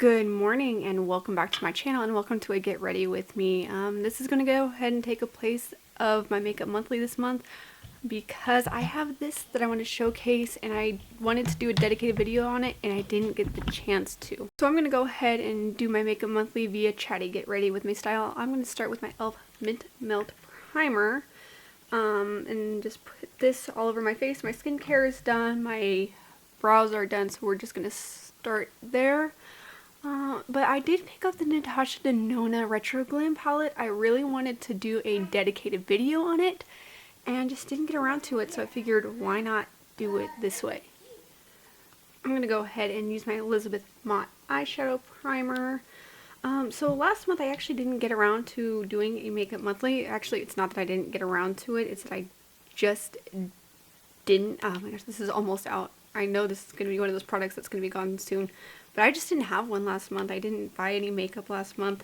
Good morning and welcome back to my channel and welcome to a Get Ready With Me. This is going to go ahead and take a place of my Makeup Monthly this month because I have this that I want to showcase and I wanted to do a dedicated video on it and I didn't get the chance to. So I'm going to go ahead and do my Makeup Monthly via Chatty Get Ready With Me style. I'm going to start with my E.L.F. Mint Melt Primer and just put this all over my face. My skincare is done, my brows are done, so we're just going to start there. But I did pick up the Natasha Denona Retro Glam palette. I really wanted to do a dedicated video on it and just didn't get around to it, so I figured why not do it this way. I'm going to go ahead and use my Elizabeth Mott eyeshadow primer. So last month I actually didn't get around to doing a Makeup Monthly. Actually, it's not that I didn't get around to it, it's that I just didn't. Oh my gosh, this is almost out. I know this is going to be one of those products that's going to be gone soon. But I just didn't have one last month. I didn't buy any makeup last month.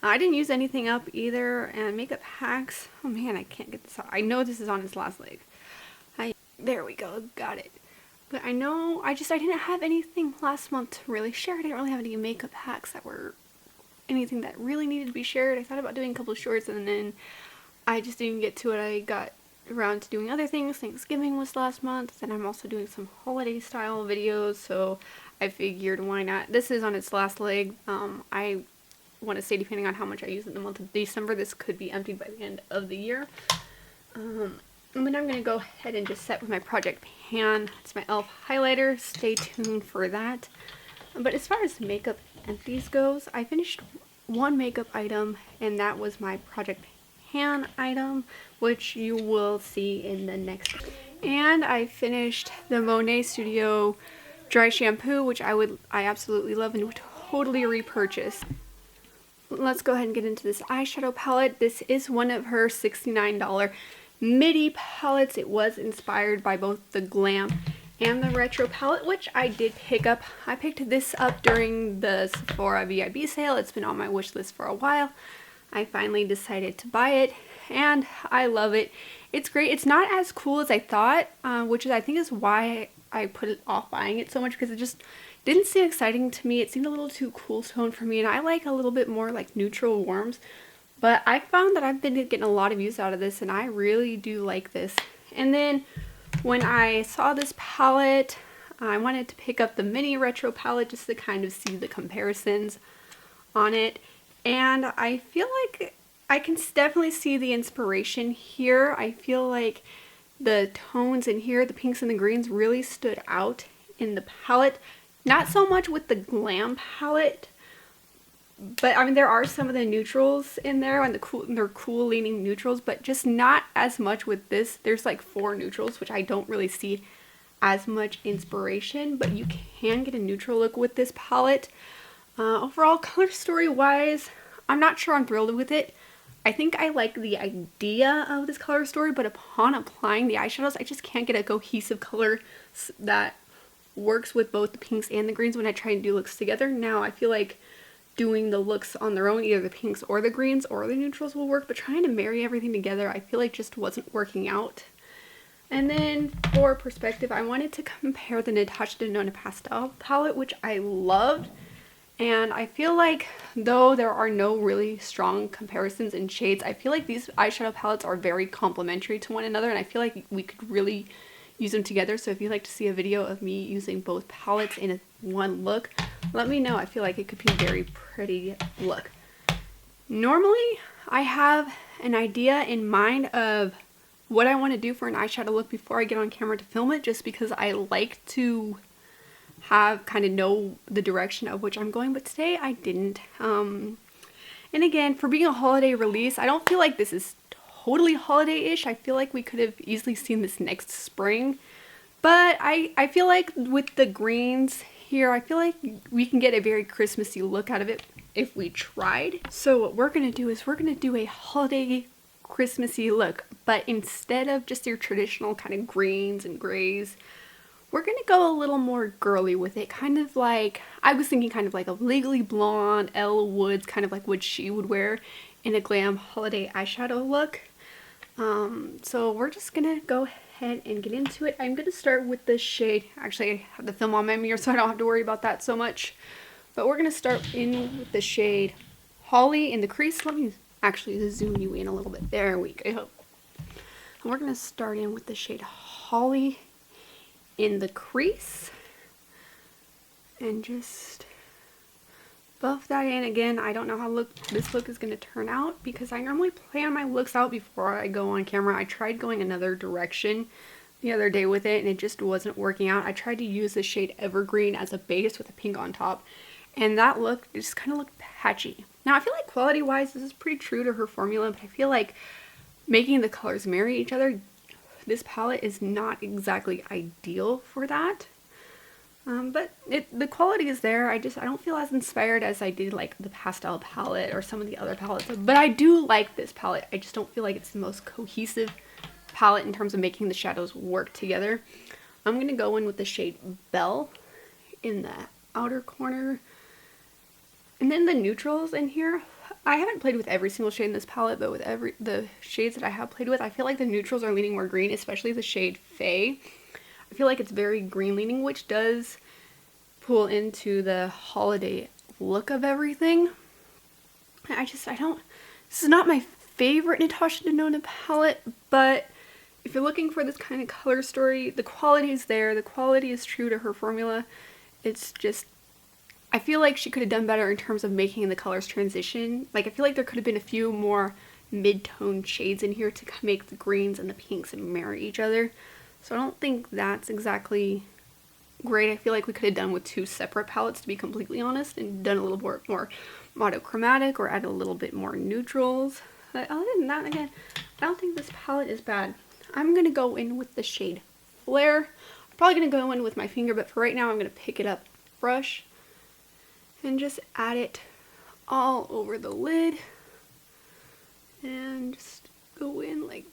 I didn't use anything up either. And makeup hacks. Oh man, I can't get this out. I know this is on its last leg. There we go. Got it. But I know I didn't have anything last month to really share. I didn't really have any makeup hacks that were anything that really needed to be shared. I thought about doing a couple of shorts and then I just didn't get to it. I got around to doing other things. Thanksgiving was last month. And I'm also doing some holiday style videos. So I figured why not. This is on its last leg. I want to say depending on how much I use in the month of December, this could be emptied by the end of the year. And then I'm going to go ahead and just set with my Project Pan. It's my E.L.F. highlighter. Stay tuned for that. But as far as makeup empties goes, I finished one makeup item and that was my Project Pan item, which you will see in the next. And I finished the Monet Studio dry shampoo, which I absolutely love and would totally repurchase. Let's go ahead and get into this eyeshadow palette. This is one of her $69 midi palettes. It was inspired by both the Glam and the Retro palette, which I did pick up. I picked this up during the Sephora VIB sale. It's been on my wish list for a while. I finally decided to buy it and I love it. It's great. It's not as cool as I thought, which I think is why I put it off buying it so much, because it just didn't seem exciting to me. It seemed a little too cool tone for me, and I like a little bit more like neutral warms. But I found that I've been getting a lot of use out of this, and I really do like this. And then when I saw this palette, I wanted to pick up the mini retro palette just to kind of see the comparisons on it. And I feel like I can definitely see the inspiration here. I feel like the tones in here, the pinks and the greens, really stood out in the palette. Not so much with the Glam palette, but I mean there are some of the neutrals in there and they're cool leaning neutrals, but just not as much with this. There's like 4 neutrals, which I don't really see as much inspiration, but you can get a neutral look with this palette. Overall, color story wise, I'm not sure I'm thrilled with it. I think I like the idea of this color story, but upon applying the eyeshadows, I just can't get a cohesive color that works with both the pinks and the greens when I try and do looks together. Now, I feel like doing the looks on their own, either the pinks or the greens or the neutrals will work, but trying to marry everything together, I feel like just wasn't working out. And then for perspective, I wanted to compare the Natasha Denona Pastel palette, which I loved. And I feel like, though there are no really strong comparisons in shades, I feel like these eyeshadow palettes are very complementary to one another, and I feel like we could really use them together. So if you'd like to see a video of me using both palettes in one look, let me know. I feel like it could be a very pretty look. Normally, I have an idea in mind of what I want to do for an eyeshadow look before I get on camera to film it, just because I like to kind of know the direction of which I'm going, but today I didn't. And again, for being a holiday release, I don't feel like this is totally holiday-ish. I feel like we could have easily seen this next spring, but I feel like with the greens here, I feel like we can get a very Christmassy look out of it if we tried. So what we're gonna do is we're gonna do a holiday Christmassy look, but instead of just your traditional kind of greens and grays, we're going to go a little more girly with it, kind of like, I was thinking kind of like a Legally Blonde, Elle Woods, kind of like what she would wear in a glam holiday eyeshadow look. So we're just going to go ahead and get into it. I'm going to start with the shade, actually I have the film on my mirror so I don't have to worry about that so much, But we're going to start in with the shade Holly in the crease. Let me actually zoom you in a little bit. There we go. And we're going to start in with the shade Holly in the crease. And just buff that in. Again, I don't know how this look is going to turn out because I normally plan my looks out before I go on camera. I tried going another direction the other day with it and it just wasn't working out. I tried to use the shade Evergreen as a base with a pink on top, and that look just kind of looked patchy. Now I feel like quality wise this is pretty true to her formula, but I feel like making the colors marry each other, this palette is not exactly ideal for that. But the quality is there. I don't feel as inspired as I did like the Pastel palette or some of the other palettes. But I do like this palette. I just don't feel like it's the most cohesive palette in terms of making the shadows work together. I'm going to go in with the shade Belle in the outer corner. And then the neutrals in here. I haven't played with every single shade in this palette, but with the shades that I have played with, I feel like the neutrals are leaning more green, especially the shade Faye. I feel like it's very green leaning, which does pull into the holiday look of everything. This is not my favorite Natasha Denona palette, but if you're looking for this kind of color story, the quality is there. The quality is true to her formula. It's just, I feel like she could have done better in terms of making the colors transition. Like, I feel like there could have been a few more mid-tone shades in here to make the greens and the pinks marry each other. So I don't think that's exactly great. I feel like we could have done with two separate palettes, to be completely honest, and done a little more monochromatic or add a little bit more neutrals. But other than that, again, I don't think this palette is bad. I'm going to go in with the shade Flare. I'm probably going to go in with my finger, but for right now I'm going to pick it up with a brush and just add it all over the lid and just go in like,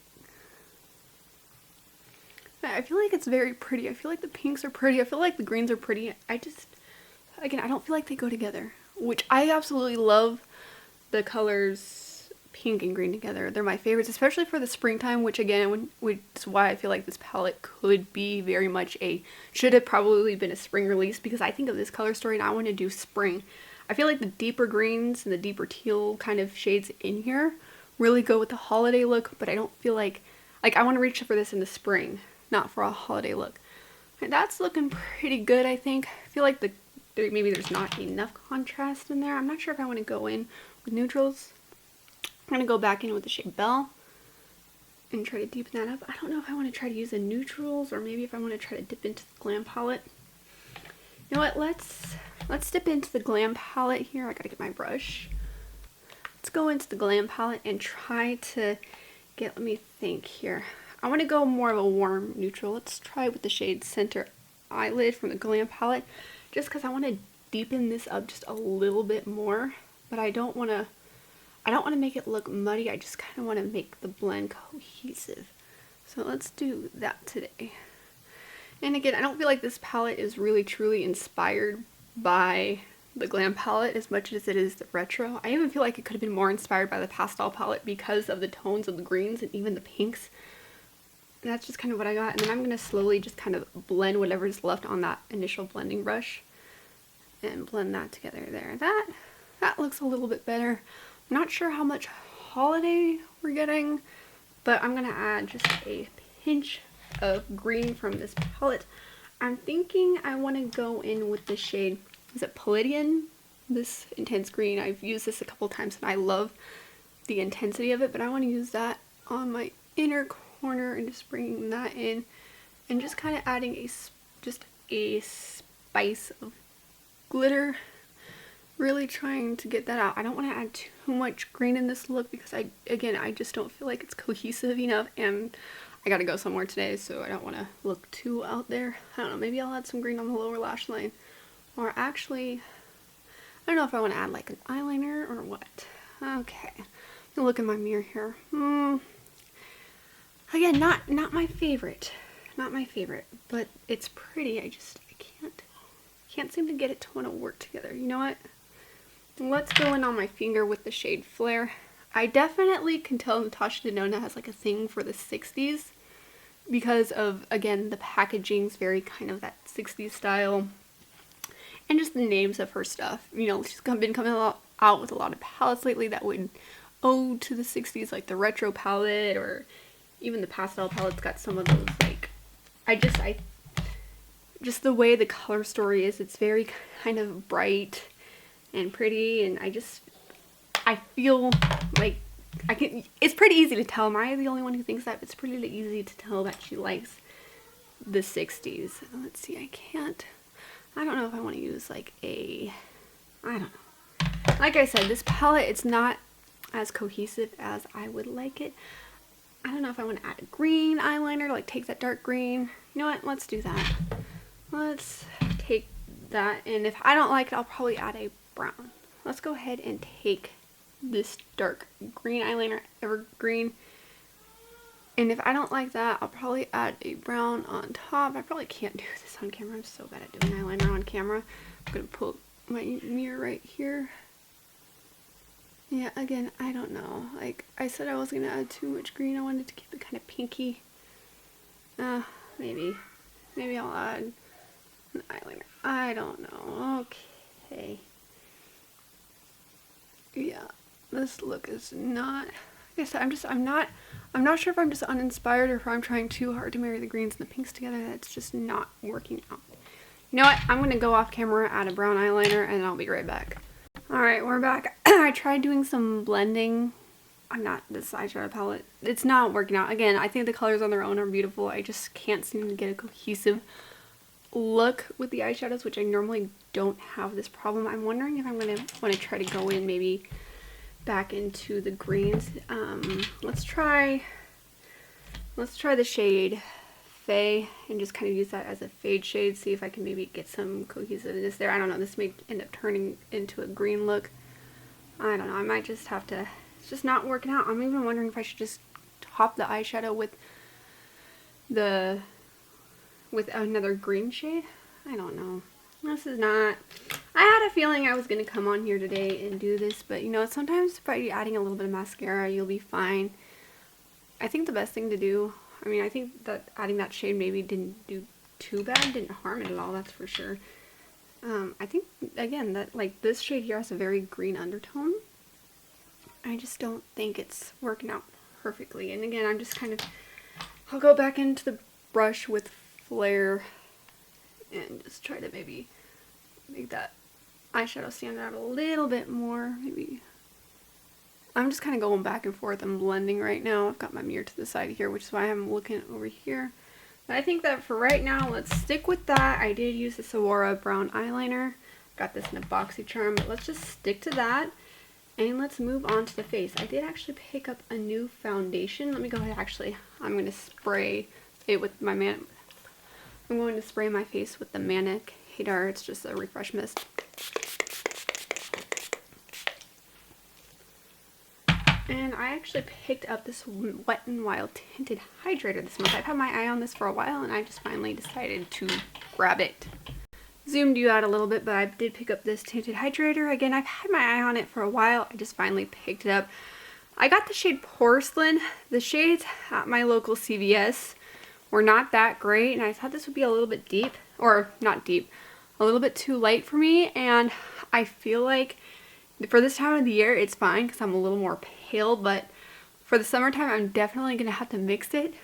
I feel like it's very pretty. I feel like the pinks are pretty. I feel like the greens are pretty. Again, I don't feel like they go together, which I absolutely love the colors pink and green together. They're my favorites, especially for the springtime, which again, which is why I feel like this palette could be very much should have probably been a spring release, because I think of this color story and I want to do spring. I feel like the deeper greens and the deeper teal kind of shades in here really go with the holiday look, but I don't feel like I want to reach for this in the spring, not for a holiday look. And that's looking pretty good, I think. I feel like maybe there's not enough contrast in there. I'm not sure if I want to go in with neutrals. I'm going to go back in with the shade Belle and try to deepen that up. I don't know if I want to try to use the neutrals or maybe if I want to try to dip into the Glam palette. You know what, let's dip into the Glam palette here. I gotta get my brush. Let's go into the Glam palette and try to let me think here. I want to go more of a warm neutral. Let's try with the shade Center Eyelid from the Glam palette, just because I want to deepen this up just a little bit more, but I don't want to make it look muddy. I just kind of want to make the blend cohesive. So let's do that today. And again, I don't feel like this palette is really truly inspired by the Glam palette as much as it is the retro. I even feel like it could have been more inspired by the Pastel palette because of the tones of the greens and even the pinks. And that's just kind of what I got. And then I'm going to slowly just kind of blend whatever's left on that initial blending brush and blend that together there. That looks a little bit better. I'm not sure how much holiday we're getting, but I'm going to add just a pinch of green from this palette. I'm thinking I want to go in with the shade, is it Palladian? This intense green. I've used this a couple times and I love the intensity of it, but I want to use that on my inner corner and just bringing that in and just kind of adding just a spice of glitter. Really trying to get that out. I don't want to add too much green in this look because I just don't feel like it's cohesive enough, and I gotta go somewhere today, so I don't want to look too out there. I don't know, maybe I'll add some green on the lower lash line. Or actually, I don't know if I want to add like an eyeliner or what. Okay, I'm gonna look in my mirror here. Again, not my favorite. Not my favorite, but it's pretty. I can't seem to get it to want to work together. You know what? Let's go in on my finger with the shade Flare. I definitely can tell Natasha Denona has like a thing for the 60s because of, again, the packaging's very kind of that 60s style. and just the names of her stuff. You know, she's been coming out with a lot of palettes lately that would ode to the 60s, like the retro palette, or even the pastel palette's got some of those, like, just the way the color story is, it's very kind of bright and pretty, and I feel like it's pretty easy to tell. Am I the only one who thinks that? It's pretty easy to tell that she likes the 60s. Let's see, I don't know if I want to use like I don't know. Like I said, this palette, it's not as cohesive as I would like it. I don't know if I want to add a green eyeliner, like take that dark green. You know what, let's do that. Let's take that, and if I don't like it, I'll probably add a brown. Let's go ahead and take this dark green eyeliner, Evergreen, and if I don't like that, I'll probably add a brown on top. I probably can't do this on camera. I'm so bad at doing eyeliner on camera. I'm gonna pull my mirror right here. Yeah, again, I don't know. Like I said, I wasn't gonna add too much green. I wanted to keep it kind of pinky. Maybe I'll add an eyeliner. I don't know. Okay. Yeah, this look is not. Like I said, I'm not sure if I'm just uninspired or if I'm trying too hard to marry the greens and the pinks together. That's just not working out. You know what? I'm gonna go off camera, add a brown eyeliner, and I'll be right back. All right, we're back. I tried doing some blending. I'm not this eyeshadow palette. It's not working out. Again, I think the colors on their own are beautiful. I just can't seem to get a cohesive look with the eyeshadows, which I normally don't have this problem. I'm wondering if I'm gonna want to try to go in maybe back into the greens. Let's try the shade Faye and just kind of use that as a fade shade. See if I can maybe get some cohesiveness there. I don't know. This may end up turning into a green look. I don't know. I might just have to. It's just not working out. I'm even wondering if I should just top the eyeshadow with another green shade. I don't know. This is not. I had a feeling I was going to come on here today and do this, but you know, sometimes by adding a little bit of mascara, you'll be fine. I think the best thing to do, I mean, I think that adding that shade maybe didn't do too bad, didn't harm it at all, that's for sure. I think, again, that like this shade here has a very green undertone. I just don't think it's working out perfectly. And again, I'm just kind of, I'll go back into the brush with Flare and just try to maybe make that eyeshadow stand out a little bit more. Maybe I'm just kind of going back and forth and blending right now. I've got my mirror to the side here, which is why I'm looking over here. But I think that for right now, let's stick with that. I did use this Aurora brown eyeliner. Got this in a BoxyCharm, but let's just stick to that. And let's move on to the face. I did actually pick up a new foundation. Let me go ahead, actually, I'm going to spray it with my I'm going to spray my face with the Makeu. It's just a refresh mist. And I actually picked up this Wet n Wild Tinted Hydrator this month. I've had my eye on this for a while, and I just finally decided to grab it. Zoomed you out a little bit, but I did pick up this Tinted Hydrator. Again, I've had my eye on it for a while. I just finally picked it up. I got the shade Porcelain. The shades at my local CVS were not that great, and I thought this would be a little bit deep, or not deep, a little bit too light for me, and I feel like for this time of the year it's fine because I'm a little more pale, but for the summertime I'm definitely going to have to mix it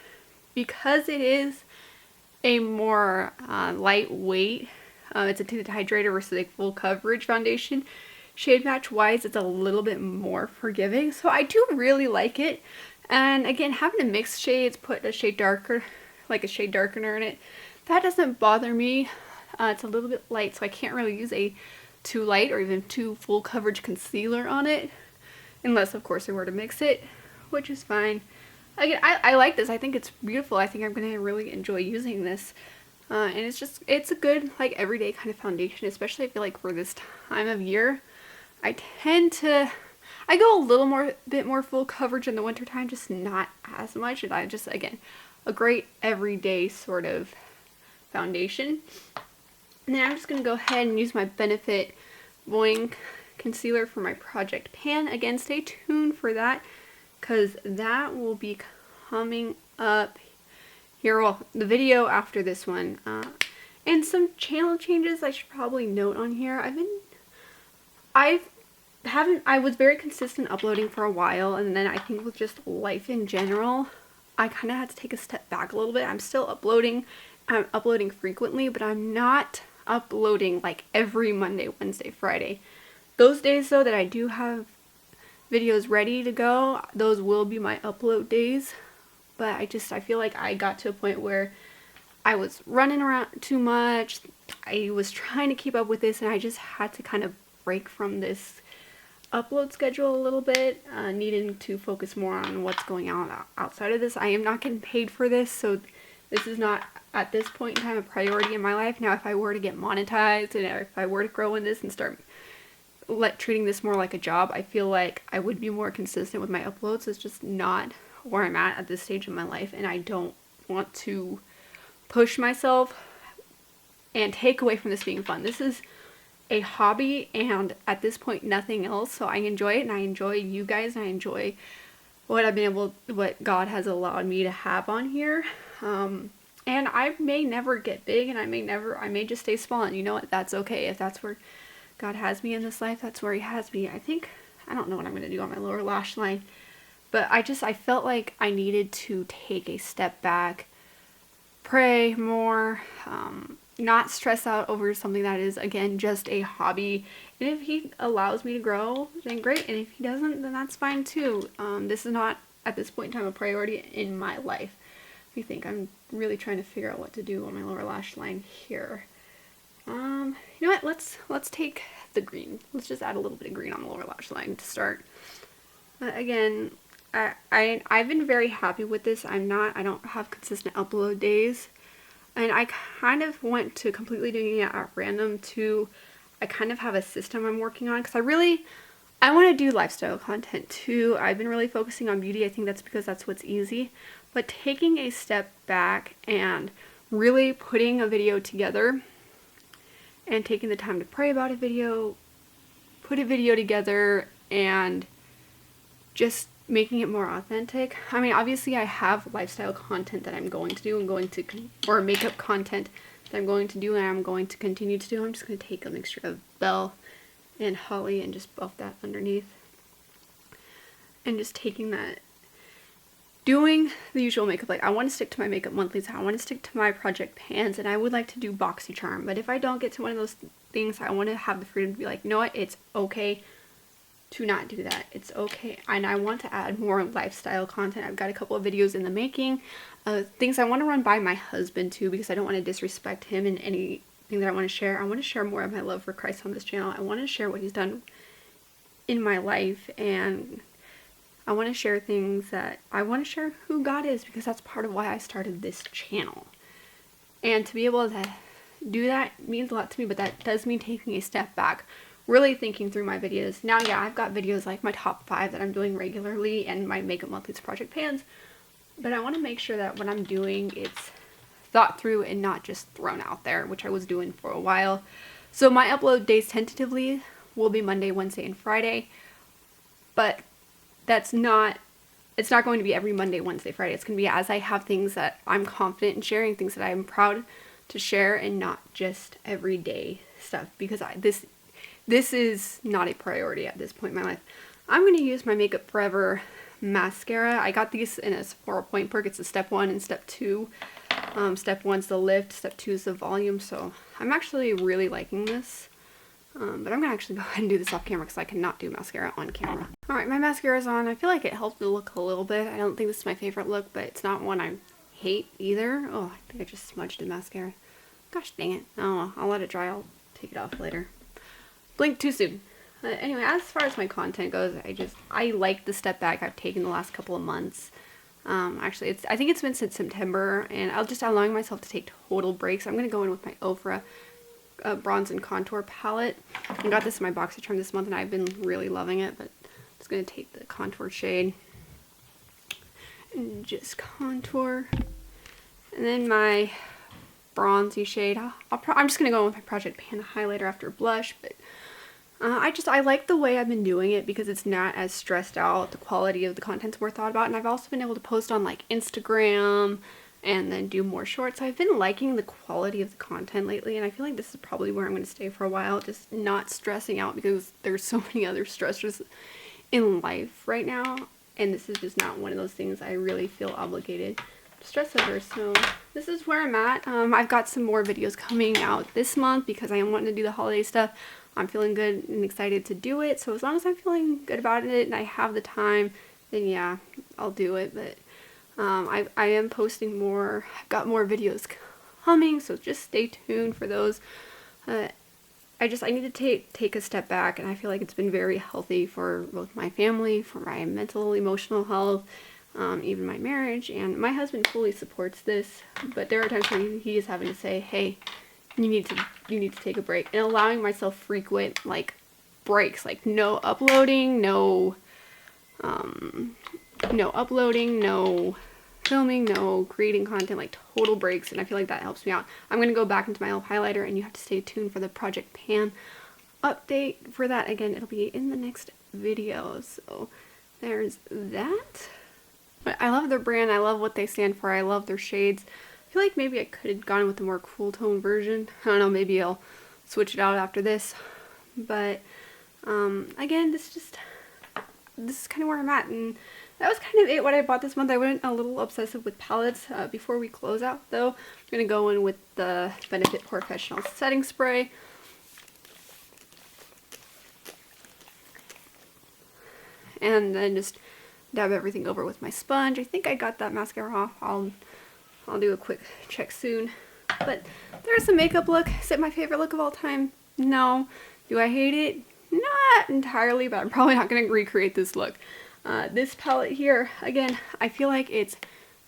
because it is a more lightweight, it's a tinted hydrator versus a full coverage foundation. Shade match wise, it's a little bit more forgiving, so I do really like it. And again, having to mix shades, put a shade darker, like a shade darkener in it, that doesn't bother me. It's a little bit light, so I can't really use a too light or even too full coverage concealer on it, unless of course I were to mix it, which is fine. Again, I like this. I think it's beautiful. I think I'm going to really enjoy using this. And it's a good like everyday kind of foundation, especially I feel like for this time of year. I go a little bit more full coverage in the wintertime, just not as much. And again, a great everyday sort of foundation. And then I'm just going to go ahead and use my Benefit Boing Concealer for my Project Pan. Again, stay tuned for that because that will be coming up here. Well, the video after this one. And some channel changes I should probably note on here. I was very consistent uploading for a while, and then I think with just life in general, I kind of had to take a step back a little bit. I'm still uploading. I'm uploading frequently, but I'm not uploading like every Monday, Wednesday, Friday. Those days though that I do have videos ready to go, those will be my upload days. But I feel like I got to a point where I was running around too much. I was trying to keep up with this, and I just had to kind of break from this upload schedule a little bit, needing to focus more on what's going on outside of this. I am not getting paid for this, so this is not at this point in time a priority in my life. Now, if I were to get monetized and if I were to grow in this and start treating this more like a job, I feel like I would be more consistent with my uploads. It's just not where I'm at this stage in my life, and I don't want to push myself and take away from this being fun. This is a hobby, and at this point nothing else, so I enjoy it, and I enjoy you guys, and I enjoy what God has allowed me to have on here. And I may never get big, and I may just stay small, and you know what, that's okay. If that's where God has me in this life, that's where he has me. I don't know what I'm going to do on my lower lash line, but I felt like I needed to take a step back, pray more, not stress out over something that is, again, just a hobby. And if he allows me to grow, then great. And if he doesn't, then that's fine too. This is not, at this point in time, a priority in my life. Let me think. I'm really trying to figure out what to do on my lower lash line here. You know what? Let's take the green. Let's just add a little bit of green on the lower lash line to start. Again, I've been very happy with this. I don't have consistent upload days. And I kind of went to completely doing it at random to, I kind of have a system I'm working on, because I want to do lifestyle content too. I've been really focusing on beauty. I think that's because that's what's easy. But taking a step back and really putting a video together and taking the time to pray about a video, put a video together, and just making it more authentic. I mean, obviously I have lifestyle content that I'm going to do or makeup content that I'm going to do and I'm going to continue to do. I'm just going to take a mixture of Belle and Holly and just buff that underneath. And just taking that, doing the usual makeup. Like, I want to stick to my makeup monthlies. I want to stick to my project pans, and I would like to do BoxyCharm. But if I don't get to one of those things, I want to have the freedom to be like, you know what, it's okay to not do that. It's okay. And I want to add more lifestyle content. I've got a couple of videos in the making, things I want to run by my husband too, because I don't want to disrespect him in anything that I want to share. I want to share more of my love for Christ on this channel. I want to share what he's done in my life, and I want to share I want to share who God is, because that's part of why I started this channel. And to be able to do that means a lot to me, but that does mean taking a step back, really thinking through my videos. Now, yeah, I've got videos like my top 5 that I'm doing regularly and my Makeup Monthly's project pans, but I want to make sure that what I'm doing, it's thought through and not just thrown out there, which I was doing for a while. So my upload days tentatively will be Monday, Wednesday, and Friday, but it's not going to be every Monday, Wednesday, Friday. It's going to be as I have things that I'm confident in sharing, things that I'm proud to share, and not just everyday stuff, because this is not a priority at this point in my life. I'm going to use my Makeup Forever mascara. I got these in a Sephora Point Perk. It's a step 1 and step 2. Step 1's the lift, step 2 is the volume, so I'm actually really liking this. But I'm going to actually go ahead and do this off camera because I cannot do mascara on camera. Alright, my mascara's on. I feel like it helped the look a little bit. I don't think this is my favorite look, but it's not one I hate either. Oh, I think I just smudged in mascara. Gosh dang it. Oh, I'll let it dry. I'll take it off later. Blink too soon. Anyway, as far as my content goes, I like the step back I've taken the last couple of months. Actually, I think it's been since September, and I'll just allowing myself to take total breaks. I'm going to go in with my Ofra bronze and contour palette. I got this in my BoxyCharm this month, and I've been really loving it, but I'm just going to take the contour shade and just contour. And then my bronzy shade, I'm just going to go in with my Project Pan highlighter after blush, but I like the way I've been doing it because it's not as stressed out. The quality of the content's more thought about, and I've also been able to post on like Instagram, and then do more shorts. So I've been liking the quality of the content lately, and I feel like this is probably where I'm going to stay for a while, just not stressing out because there's so many other stressors in life right now, and this is just not one of those things I really feel obligated to stress over. So this is where I'm at. I've got some more videos coming out this month because I am wanting to do the holiday stuff. I'm feeling good and excited to do it, so as long as I'm feeling good about it and I have the time, then yeah, I'll do it. But I am posting more. I've got more videos coming, so just stay tuned for those. I need to take a step back, and I feel like it's been very healthy for both my family, for my mental, emotional health, even my marriage, and my husband fully supports this, but there are times where he is having to say, hey, you need to take a break, and allowing myself frequent like breaks, like no uploading, no filming, no creating content, like total breaks, and I feel like that helps me out. I'm going to go back into my E.L.F. highlighter, and you have to stay tuned for the Project Pan update for that. Again, it'll be in the next video, so there's that. But I love their brand, I love what they stand for, I love their shades. I feel like maybe I could have gone with a more cool tone version. I don't know, maybe I'll switch it out after this. But again, this is kind of where I'm at, and that was kind of it what I bought this month. I went a little obsessive with palettes. Before we close out though, I'm going to go in with the Benefit Porefessional setting spray. And then just dab everything over with my sponge. I think I got that mascara off. I'll do a quick check soon. But there's the makeup look. Is it my favorite look of all time? No. Do I hate it? Not entirely, but I'm probably not going to recreate this look. This palette here, again, I feel like it's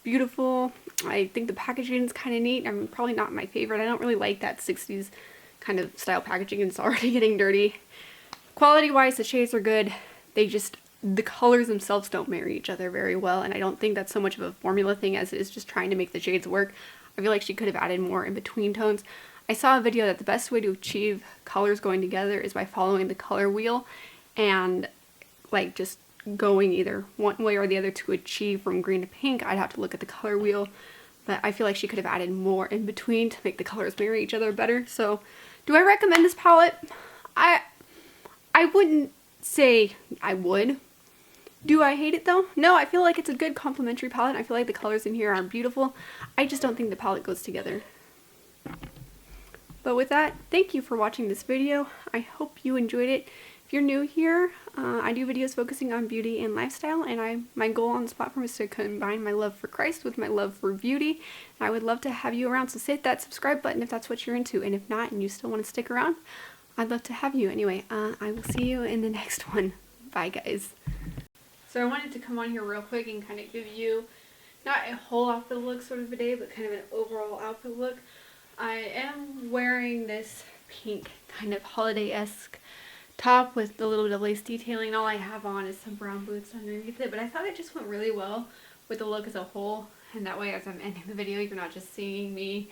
beautiful. I think the packaging is kind of neat. I'm probably not my favorite. I don't really like that 60s kind of style packaging, and it's already getting dirty. Quality wise, the shades are good. The colors themselves don't marry each other very well, and I don't think that's so much of a formula thing as it is just trying to make the shades work. I feel like she could have added more in between tones. I saw a video that the best way to achieve colors going together is by following the color wheel and like just going either one way or the other to achieve from green to pink. I'd have to look at the color wheel, but I feel like she could have added more in between to make the colors marry each other better. So do I recommend this palette? I wouldn't say I would. Do I hate it though? No, I feel like it's a good complementary palette. I feel like the colors in here are beautiful. I just don't think the palette goes together. But with that, thank you for watching this video. I hope you enjoyed it. If you're new here, I do videos focusing on beauty and lifestyle, and my goal on this platform is to combine my love for Christ with my love for beauty. And I would love to have you around, so hit that subscribe button if that's what you're into, and if not, and you still want to stick around, I'd love to have you. Anyway, I will see you in the next one. Bye, guys. So I wanted to come on here real quick and kind of give you, not a whole outfit look sort of a day, but kind of an overall outfit look. I am wearing this pink kind of holiday-esque top with a little bit of lace detailing. All I have on is some brown boots underneath it, but I thought it just went really well with the look as a whole, and that way as I'm ending the video, you're not just seeing me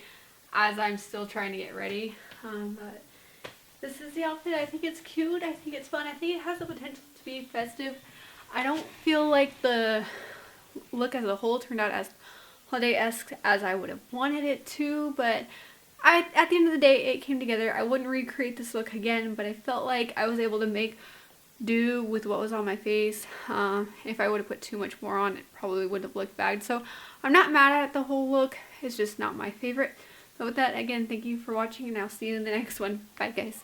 as I'm still trying to get ready. But this is the outfit. I think it's cute. I think it's fun. I think it has the potential to be festive. I don't feel like the look as a whole turned out as holiday-esque as I would have wanted it to, but at the end of the day, it came together. I wouldn't recreate this look again, but I felt like I was able to make do with what was on my face. If I would have put too much more on, it probably would have looked bad. So I'm not mad at the whole look. It's just not my favorite. But with that, again, thank you for watching, and I'll see you in the next one. Bye, guys.